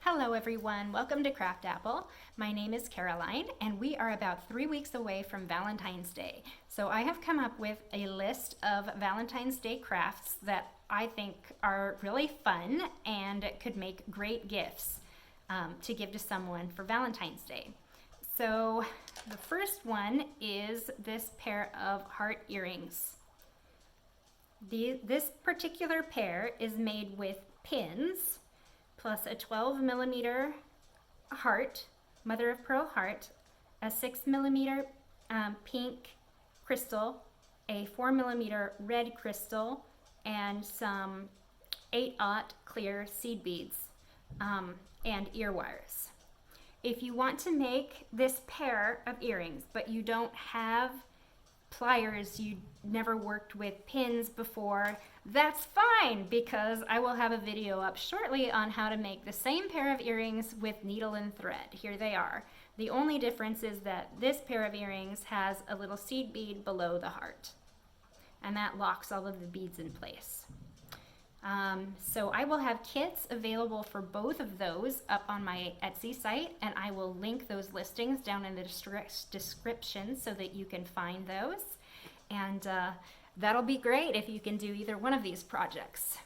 Hello everyone, welcome to Craft Apple. My name is Caroline and we are about 3 weeks away from Valentine's Day. So I have come up with a list of Valentine's Day crafts that I think are really fun and could make great gifts to give to someone for Valentine's Day. So the first one is this pair of heart earrings. This particular pair is made with pins plus a 12mm heart, mother of pearl heart, a 6mm pink crystal, a 4mm red crystal, and some 8/0 clear seed beads and ear wires. If you want to make this pair of earrings, but you don't have pliers, you never worked with pins before, that's fine, because I will have a video up shortly on how to make the same pair of earrings with needle and thread. Here they are. The only difference is that this pair of earrings has a little seed bead below the heart, and that locks all of the beads in place. So I will have kits available for both of those up on my Etsy site, and I will link those listings down in the description so that you can find those. And that'll be great if you can do either one of these projects.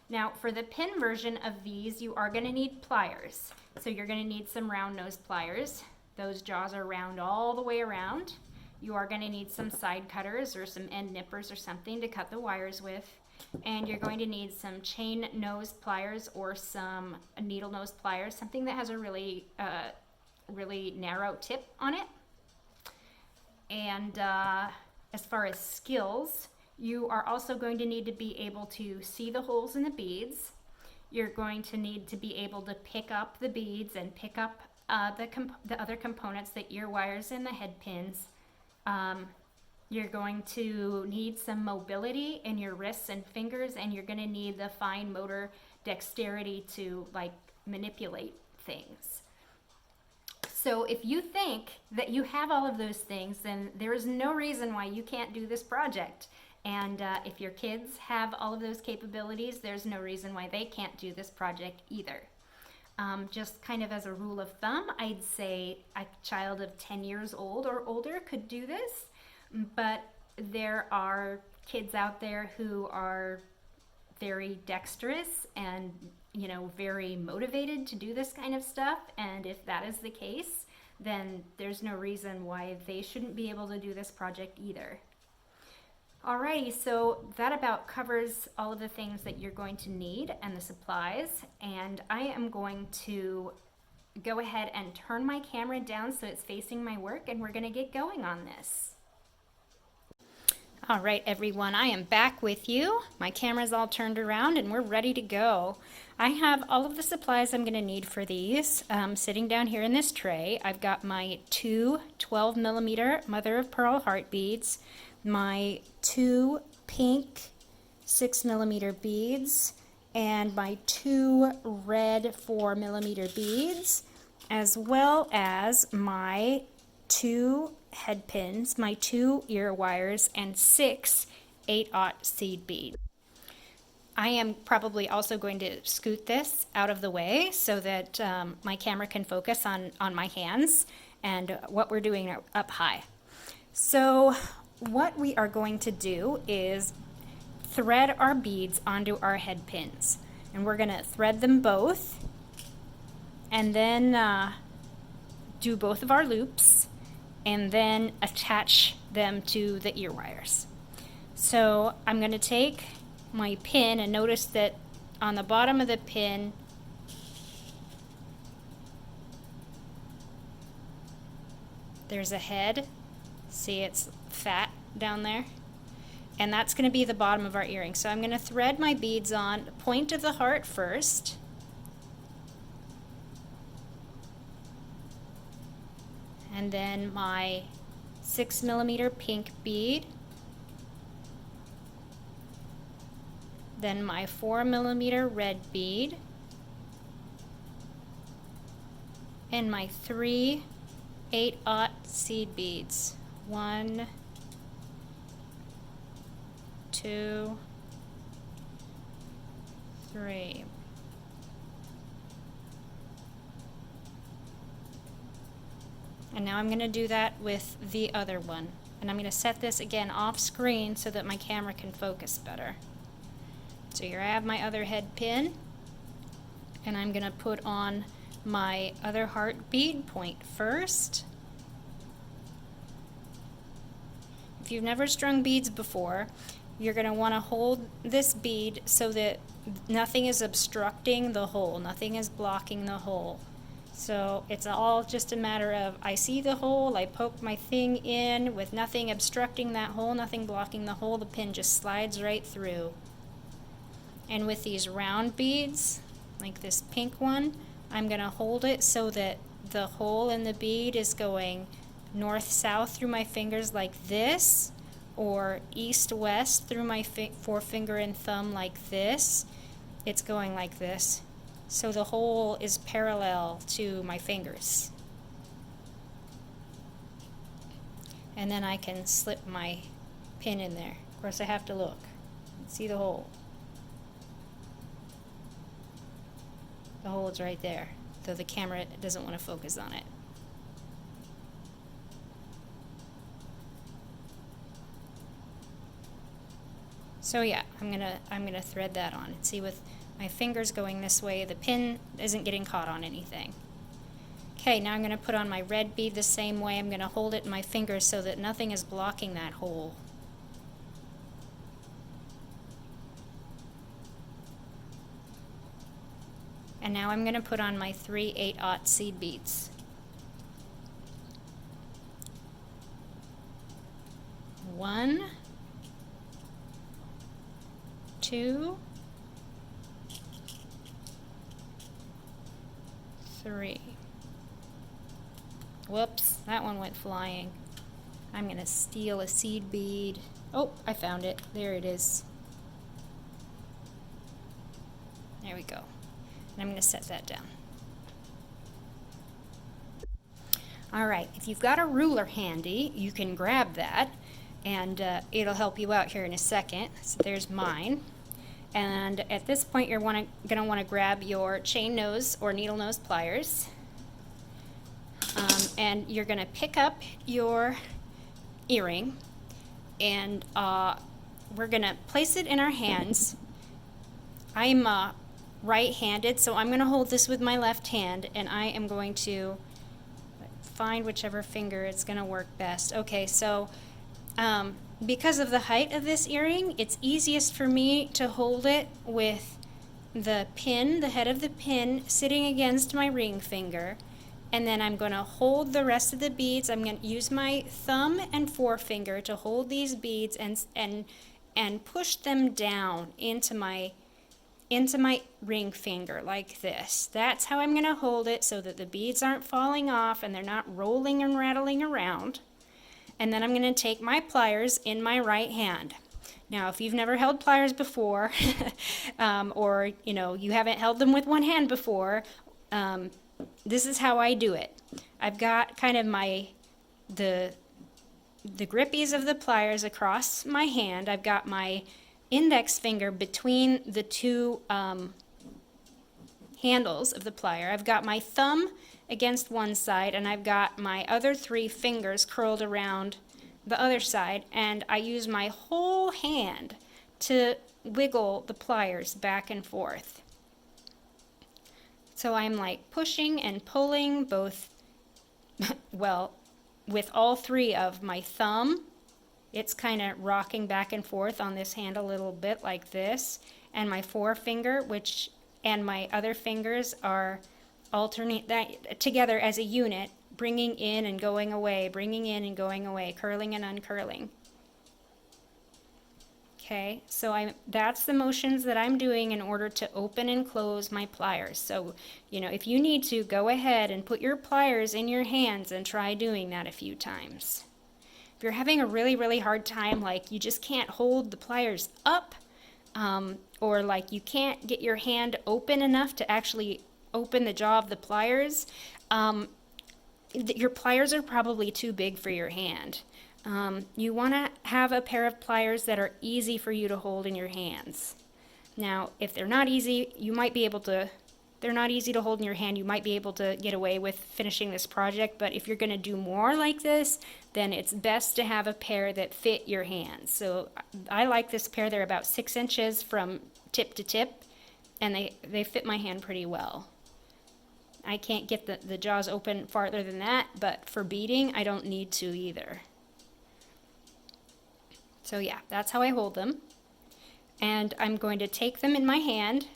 Now for the pin version of these, you are going to need pliers. So you're going to need some round nose pliers. Those jaws are round all the way around. You are going to need some side cutters or some end nippers or something to cut the wires with. And you're going to need some chain nose pliers or some needle nose pliers, something that has a really narrow tip on it. And as far as skills, you are also going to need to be able to see the holes in the beads. You're going to need to be able to pick up the beads and pick up the other components, the ear wires and the head pins. You're going to need some mobility in your wrists and fingers, and you're going to need the fine motor dexterity to manipulate things. So if you think that you have all of those things, then there is no reason why you can't do this project. And if your kids have all of those capabilities, there's no reason why they can't do this project either. Just kind of as a rule of thumb, I'd say a child of 10 years old or older could do this. But there are kids out there who are very dexterous and, very motivated to do this kind of stuff. And if that is the case, then there's no reason why they shouldn't be able to do this project either. Alrighty, so that about covers all of the things that you're going to need and the supplies. And I am going to go ahead and turn my camera down so it's facing my work, and we're going to get going on this. All right, everyone, I am back with you. My camera's all turned around and we're ready to go. I have all of the supplies I'm going to need for these sitting down here in this tray. I've got my two 12mm mother of pearl heart beads, my two pink 6mm beads, and my two red 4mm beads, as well as my two head pins, my two ear wires, and 6 8/0 seed beads. I am probably also going to scoot this out of the way so that my camera can focus on my hands and what we're doing up high. So what we are going to do is thread our beads onto our head pins, and we're going to thread them both and then do both of our loops and then attach them to the ear wires. So I'm going to take my pin, and notice that on the bottom of the pin there's a head. See, it's fat down there, and that's going to be the bottom of our earring. So I'm going to thread my beads on the point of the heart first, and then my 6mm pink bead, then my 4mm red bead, and my 3 8/0 seed beads. 1, 2, 3. And now I'm going to do that with the other one. And I'm going to set this again off screen so that my camera can focus better. So here I have my other head pin, and I'm going to put on my other heart bead point first. If you've never strung beads before, you're going to want to hold this bead so that nothing is obstructing the hole, nothing is blocking the hole. So it's all just a matter of, I see the hole, I poke my thing in with nothing obstructing that hole, nothing blocking the hole, the pin just slides right through. And with these round beads, like this pink one, I'm going to hold it so that the hole in the bead is going north-south through my fingers like this, or east-west through my forefinger and thumb like this. It's going like this. So the hole is parallel to my fingers. And then I can slip my pin in there. Of course I have to look. See the hole. The hole is right there, though the camera doesn't want to focus on it. So yeah, I'm gonna thread that on. See, with my fingers going this way, the pin isn't getting caught on anything. Okay, now I'm gonna put on my red bead the same way. I'm gonna hold it in my fingers so that nothing is blocking that hole. And now I'm gonna put on my 3/8/0 seed beads. One, two, three. Whoops, that one went flying. I'm gonna steal a seed bead. Oh, I found it. There it is. There we go. And I'm gonna set that down. All right, if you've got a ruler handy, you can grab that, and it'll help you out here in a second. So there's mine. And at this point, you're gonna want to grab your chain nose or needle nose pliers, and you're gonna pick up your earring, and we're gonna place it in our hands. I'm right-handed, so I'm gonna hold this with my left hand, and I am going to find whichever finger it's gonna work best. Okay, so because of the height of this earring, it's easiest for me to hold it with the pin, the head of the pin, sitting against my ring finger. And then I'm going to hold the rest of the beads. I'm going to use my thumb and forefinger to hold these beads and push them down into my ring finger like this. That's how I'm going to hold it so that the beads aren't falling off and they're not rolling and rattling around. And then I'm going to take my pliers in my right hand. Now, if you've never held pliers before, or you haven't held them with one hand before, this is how I do it. I've got kind of the grippies of the pliers across my hand. I've got my index finger between the two handles of the plier. I've got my thumb against one side, and I've got my other three fingers curled around the other side, and I use my whole hand to wiggle the pliers back and forth. So I'm like pushing and pulling both, well, with all three of my thumb. It's kind of rocking back and forth on this hand a little bit like this, and my forefinger, and my other fingers are alternate that together as a unit, bringing in and going away, bringing in and going away, curling and uncurling. Okay, so that's the motions that I'm doing in order to open and close my pliers. So, if you need to, go ahead and put your pliers in your hands and try doing that a few times. If you're having a really, really hard time, like you just can't hold the pliers up, or like you can't get your hand open enough to actually open the jaw of the pliers, your pliers are probably too big for your hand. You want to have a pair of pliers that are easy for you to hold in your hands. Now, if they're not easy, you might be able to they're not easy to hold in your hand. You might be able to get away with finishing this project, but if you're going to do more like this, then it's best to have a pair that fit your hands. So I like this pair. They're about 6 inches from tip to tip, and they fit my hand pretty well. I can't get the jaws open farther than that, but for beading, I don't need to either. So yeah, that's how I hold them. And I'm going to take them in my hand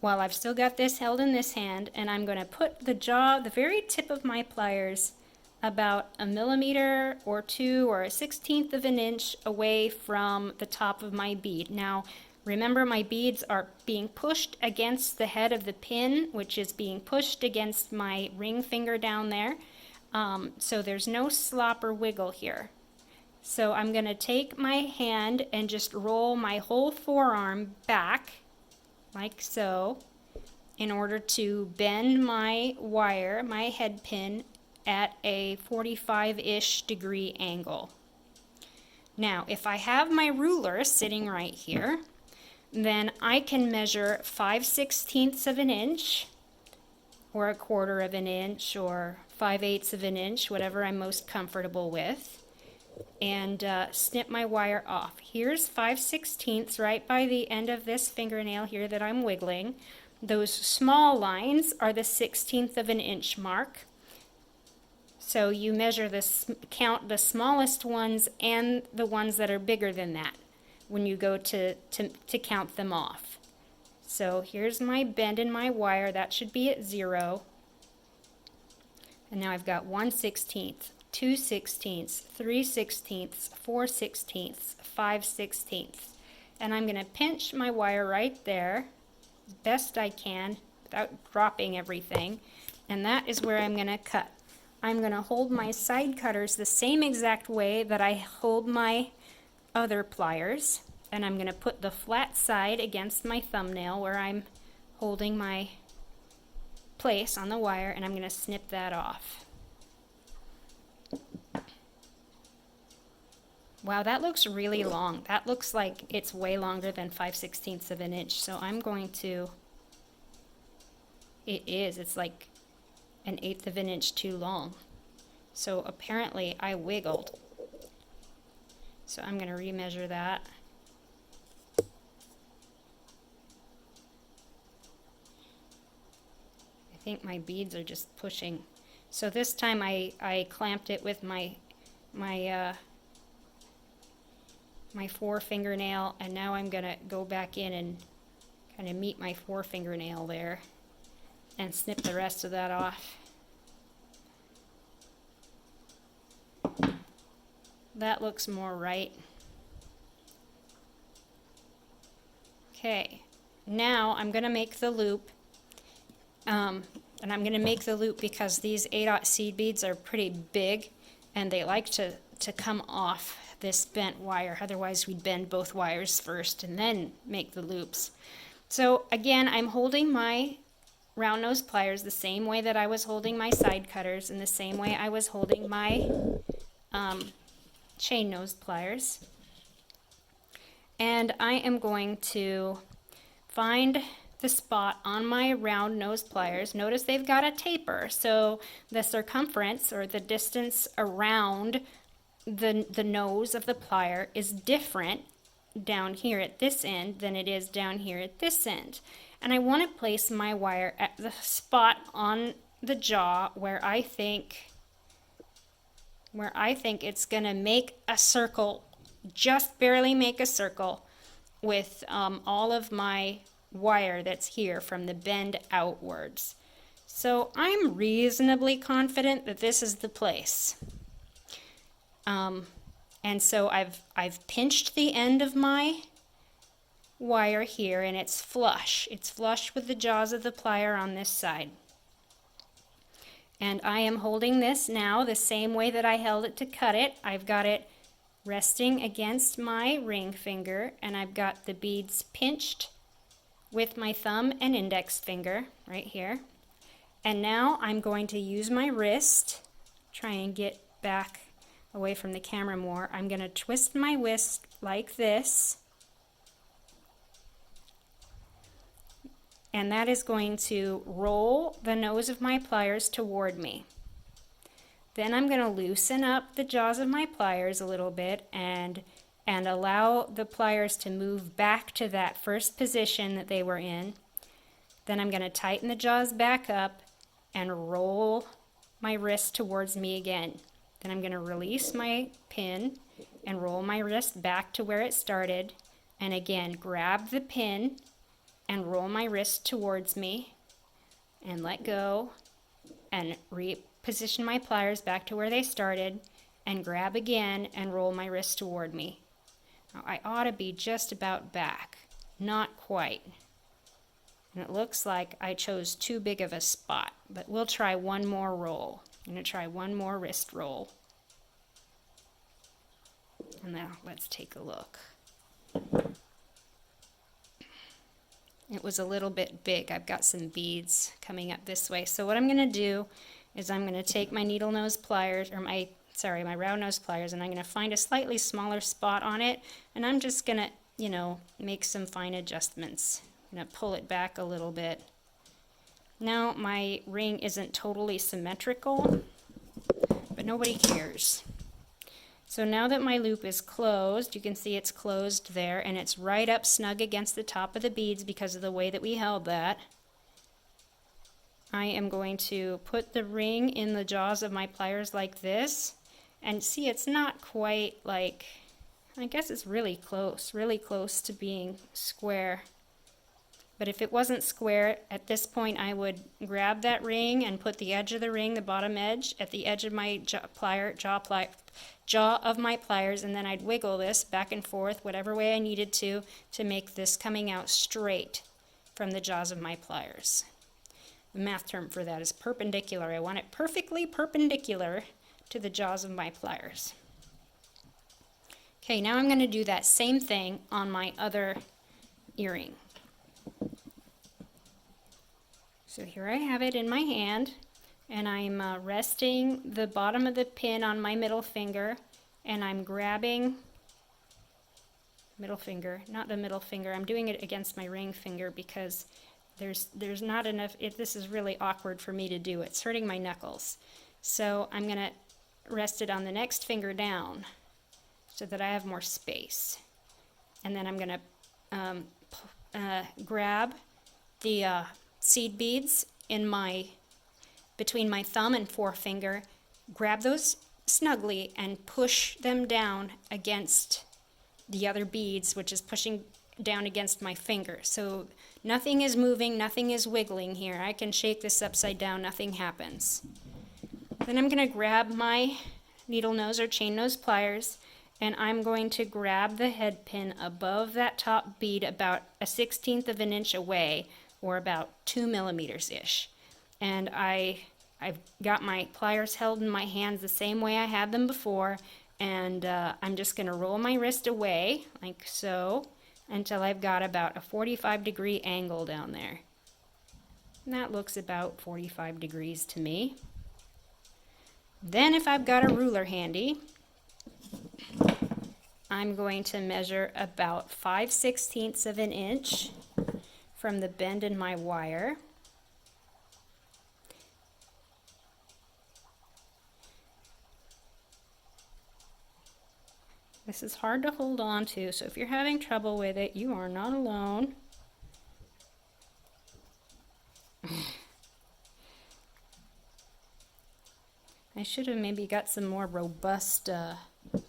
while I've still got this held in this hand, and I'm going to put the jaw, the very tip of my pliers, about 1 millimeter or 2 or 1/16 of an inch away from the top of my bead. Now, remember, my beads are being pushed against the head of the pin, which is being pushed against my ring finger down there. So there's no slop or wiggle here. So I'm going to take my hand and just roll my whole forearm back, like so, in order to bend my wire, my head pin, at a 45-ish degree angle. Now, if I have my ruler sitting right here, then I can measure 5/16 of an inch, or 1/4 of an inch, or 5/8 of an inch, whatever I'm most comfortable with, and snip my wire off. Here's 5/16 right by the end of this fingernail here that I'm wiggling. Those small lines are the 1/16 of an inch mark. So you measure count the smallest ones and the ones that are bigger than that when you go to count them off. So here's my bend in my wire. That should be at 0. And now I've got 1/16, 2/16, 3/16, 4/16, 5/16. And I'm going to pinch my wire right there as best I can without dropping everything. And that is where I'm going to cut. I'm going to hold my side cutters the same exact way that I hold my other pliers. And I'm going to put the flat side against my thumbnail where I'm holding my place on the wire, and I'm going to snip that off. Wow, that looks really long. That looks like it's way longer than 5/16 of an inch. So I'm going to, it's like 1/8 of an inch too long. So apparently I wiggled. So I'm going to remeasure that. I think my beads are just pushing. So this time I clamped it with my forefingernail, and now I'm going to go back in and kind of meet my forefingernail there and snip the rest of that off. That looks more right. Okay, now I'm going to make the loop. And I'm going to make the loop because these 8/0 seed beads are pretty big, and they like to come off this bent wire. Otherwise, we'd bend both wires first and then make the loops. So again, I'm holding my round nose pliers the same way that I was holding my side cutters, and the same way I was holding my chain nose pliers. And I am going to find the spot on my round nose pliers. Notice they've got a taper, so the circumference, or the distance around the nose of the plier, is different down here at this end than it is down here at this end. And I want to place my wire at the spot on the jaw where I think it's going to make a circle, just barely make a circle, with all of my wire that's here from the bend outwards. So I'm reasonably confident that this is the place. And so I've pinched the end of my wire here, and it's flush. It's flush with the jaws of the plier on this side. And I am holding this now the same way that I held it to cut it. I've got it resting against my ring finger, and I've got the beads pinched with my thumb and index finger right here. And now I'm going to use my wrist, try and get back away from the camera more. I'm going to twist my wrist like this, and that is going to roll the nose of my pliers toward me. Then I'm going to loosen up the jaws of my pliers a little bit and allow the pliers to move back to that first position that they were in. Then I'm going to tighten the jaws back up and roll my wrist towards me again. Then I'm going to release my pin and roll my wrist back to where it started, and again grab the pin and roll my wrist towards me and let go and reposition my pliers back to where they started and grab again and roll my wrist toward me. Now, I ought to be just about back, not quite. And it looks like I chose too big of a spot, but we'll try one more roll. I'm going to try one more wrist roll. And now let's take a look. It was a little bit big. I've got some beads coming up this way. So what I'm going to do is I'm going to take my needle nose pliers, or my round nose pliers, and I'm going to find a slightly smaller spot on it, and I'm just going to, make some fine adjustments. I'm going to pull it back a little bit. Now my ring isn't totally symmetrical, but nobody cares. So now that my loop is closed, you can see it's closed there, and it's right up snug against the top of the beads because of the way that we held that. I am going to put the ring in the jaws of my pliers like this, and see, it's not quite like, I guess it's really close to being square. But if it wasn't square, at this point I would grab that ring and put the edge of the ring, the bottom edge, at the edge of my jaw of my pliers, and then I'd wiggle this back and forth whatever way I needed to make this coming out straight from the jaws of my pliers. The math term for that is perpendicular. I want it perfectly perpendicular to the jaws of my pliers. Okay, now I'm going to do that same thing on my other earring. So here I have it in my hand, and I'm resting the bottom of the pin on my middle finger, and I'm grabbing middle finger, not the middle finger. I'm doing it against my ring finger because there's not enough. This is really awkward for me to do. It's hurting my knuckles. So I'm going to rest it on the next finger down so that I have more space. And then I'm going to grab the seed beads between my thumb and forefinger, grab those snugly and push them down against the other beads, which is pushing down against my finger. So nothing is moving, nothing is wiggling here. I can shake this upside down, nothing happens. Then I'm going to grab my needle nose or chain nose pliers, and I'm going to grab the head pin above that top bead about a 1/16 of an inch away, or about 2 millimeters-ish. And I've got my pliers held in my hands the same way I had them before, and I'm just going to roll my wrist away, like so, until I've got about a 45-degree angle down there. And that looks about 45 degrees to me. Then if I've got a ruler handy, I'm going to measure about 5/16 of an inch from the bend in my wire. This is hard to hold on to, so if you're having trouble with it, you are not alone. I should have maybe got some more robust,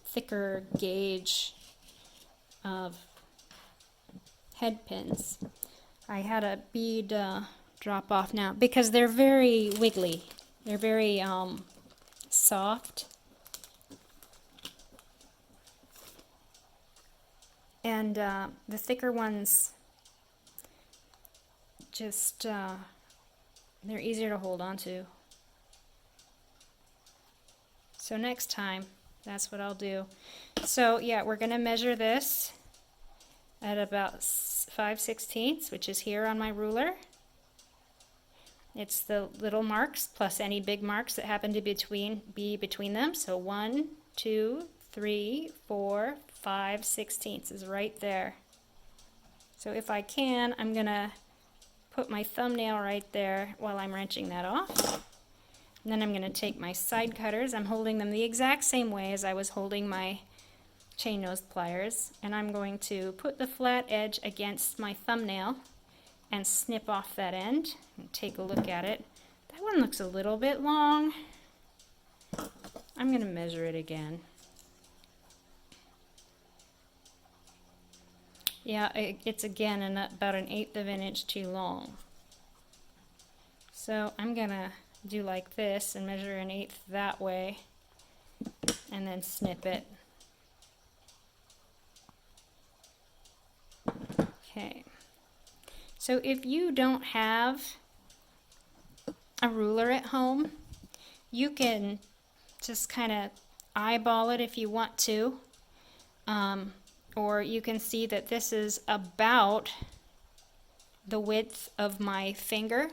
thicker gauge of head pins. I had a bead drop off now because they're very wiggly. They're very soft. And the thicker ones just, they're easier to hold on to. So next time, that's what I'll do. So yeah, we're going to measure this at about 5/16, which is here on my ruler. It's the little marks plus any big marks that happen to be between them. So 1, 2, 3, 4, 5/16 is right there. So if I can, I'm going to put my thumbnail right there while I'm wrenching that off. And then I'm going to take my side cutters. I'm holding them the exact same way as I was holding my chain nose pliers. And I'm going to put the flat edge against my thumbnail and snip off that end and take a look at it. That one looks a little bit long. I'm going to measure it again. Yeah, it's again about 1/8 of an inch too long. So I'm going to do like this and measure 1/8 that way and then snip it. Okay. So if you don't have a ruler at home, you can just kind of eyeball it if you want to. Or you can see that this is about the width of my finger,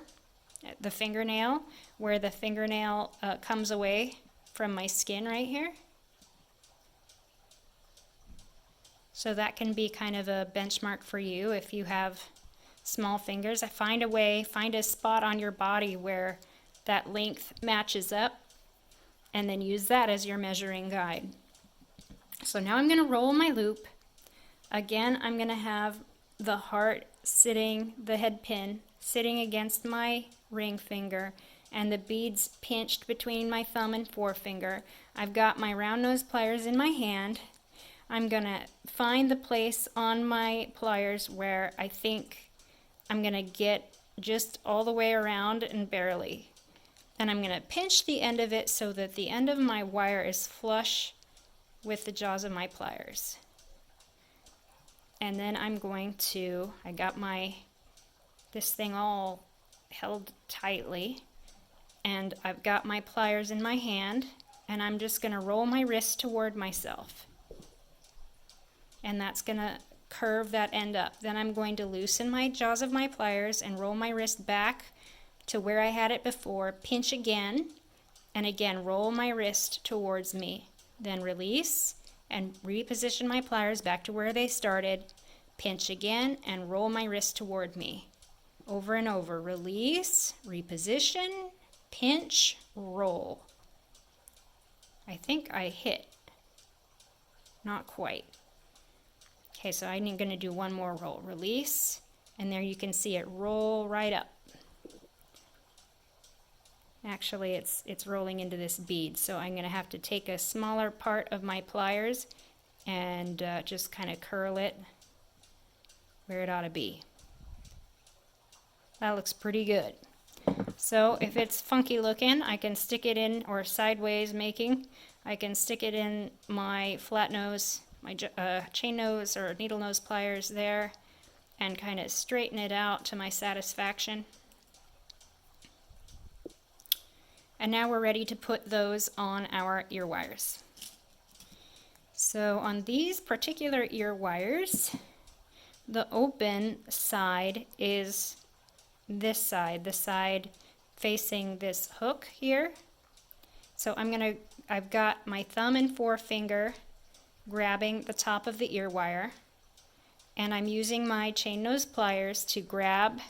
the fingernail, where the fingernail comes away from my skin right here. So that can be kind of a benchmark for you if you have small fingers. Find a spot on your body where that length matches up, and then use that as your measuring guide. So now I'm going to roll my loop. Again, I'm going to have the heart sitting, the head pin sitting against my ring finger, and the beads pinched between my thumb and forefinger. I've got my round nose pliers in my hand. I'm going to find the place on my pliers where I think I'm going to get just all the way around and barely. And I'm going to pinch the end of it so that the end of my wire is flush with the jaws of my pliers. And then I'm going to, I got this thing all held tightly, and I've got my pliers in my hand, and I'm just going to roll my wrist toward myself. And that's going to curve that end up. Then I'm going to loosen my jaws of my pliers and roll my wrist back to where I had it before, pinch again, and again roll my wrist towards me. Then release and reposition my pliers back to where they started, pinch again, and roll my wrist toward me. Over and over. Release, reposition, pinch, roll. I think I hit. Not quite. Okay, so I'm going to do one more roll. Release, and there you can see it roll right up. Actually, it's rolling into this bead, so I'm going to have to take a smaller part of my pliers and just kind of curl it where it ought to be. That looks pretty good. So if it's funky looking, I can stick it in, or sideways making, I can stick it in my flat nose, my chain nose or needle nose pliers there, and kind of straighten it out to my satisfaction. And now we're ready to put those on our ear wires. So on these particular ear wires, the open side is this side, the side facing this hook here. So I've got my thumb and forefinger grabbing the top of the ear wire, and I'm using my chain nose pliers to grab.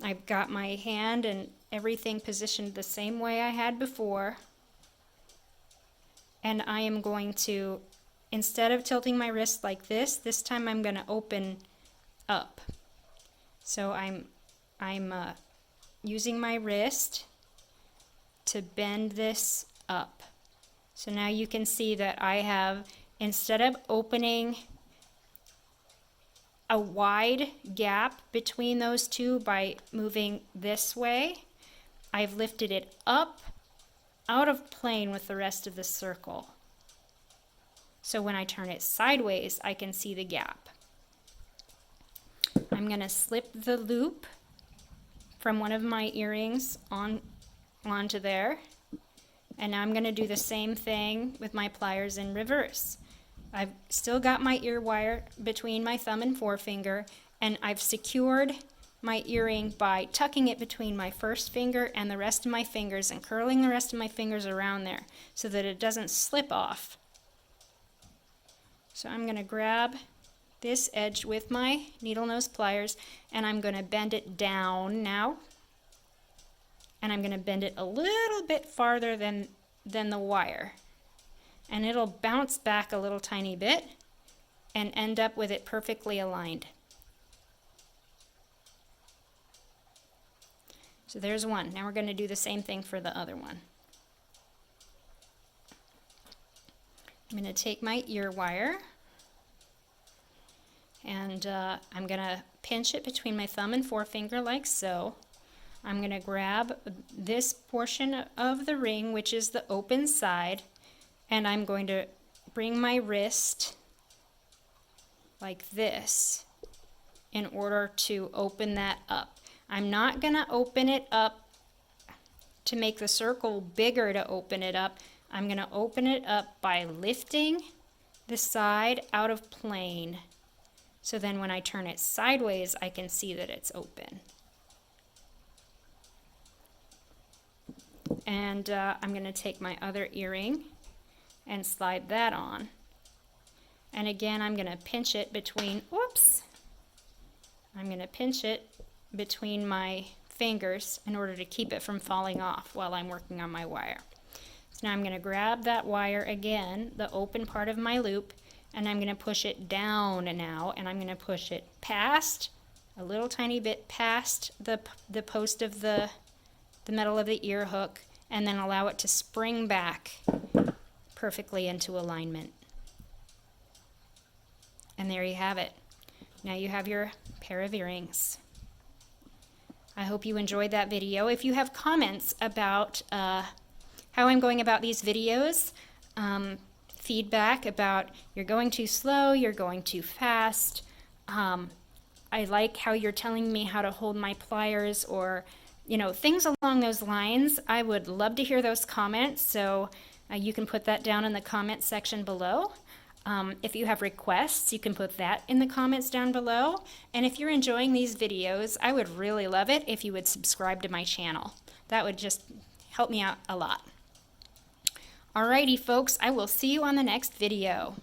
I've got my hand and everything positioned the same way I had before, and I am going to, instead of tilting my wrist like this time I'm going to open up. So I'm using my wrist to bend this up. So now you can see that I have, instead of opening a wide gap between those two by moving this way, I've lifted it up out of plane with the rest of the circle. So when I turn it sideways, I can see the gap. I'm going to slip the loop from one of my earrings onto there. And now I'm going to do the same thing with my pliers in reverse. I've still got my ear wire between my thumb and forefinger, and I've secured my earring by tucking it between my first finger and the rest of my fingers and curling the rest of my fingers around there so that it doesn't slip off. So I'm going to grab this edge with my needle nose pliers, and I'm going to bend it down now. And I'm going to bend it a little bit farther than the wire. And it'll bounce back a little tiny bit and end up with it perfectly aligned. So there's one. Now we're going to do the same thing for the other one. I'm going to take my ear wire and I'm going to pinch it between my thumb and forefinger like so. I'm going to grab this portion of the ring, which is the open side, and I'm going to bring my wrist like this in order to open that up. I'm not going to open it up to make the circle bigger to open it up. I'm going to open it up by lifting the side out of plane. So then when I turn it sideways, I can see that it's open. And I'm going to take my other earring and slide that on. And again, I'm going to pinch it between, whoops, I'm going to pinch it between my fingers in order to keep it from falling off while I'm working on my wire. So now I'm going to grab that wire again, the open part of my loop, and I'm going to push it down now, and I'm going to push it past, a little tiny bit past the post of the metal of the ear hook, and then allow it to spring back perfectly into alignment. And there you have it. Now you have your pair of earrings. I hope you enjoyed that video. If you have comments about how I'm going about these videos, feedback about you're going too slow, you're going too fast, I like how you're telling me how to hold my pliers, or things along those lines, I would love to hear those comments, so you can put that down in the comment section below. If you have requests, you can put that in the comments down below. And if you're enjoying these videos, I would really love it if you would subscribe to my channel. That would just help me out a lot. Alrighty folks, I will see you on the next video.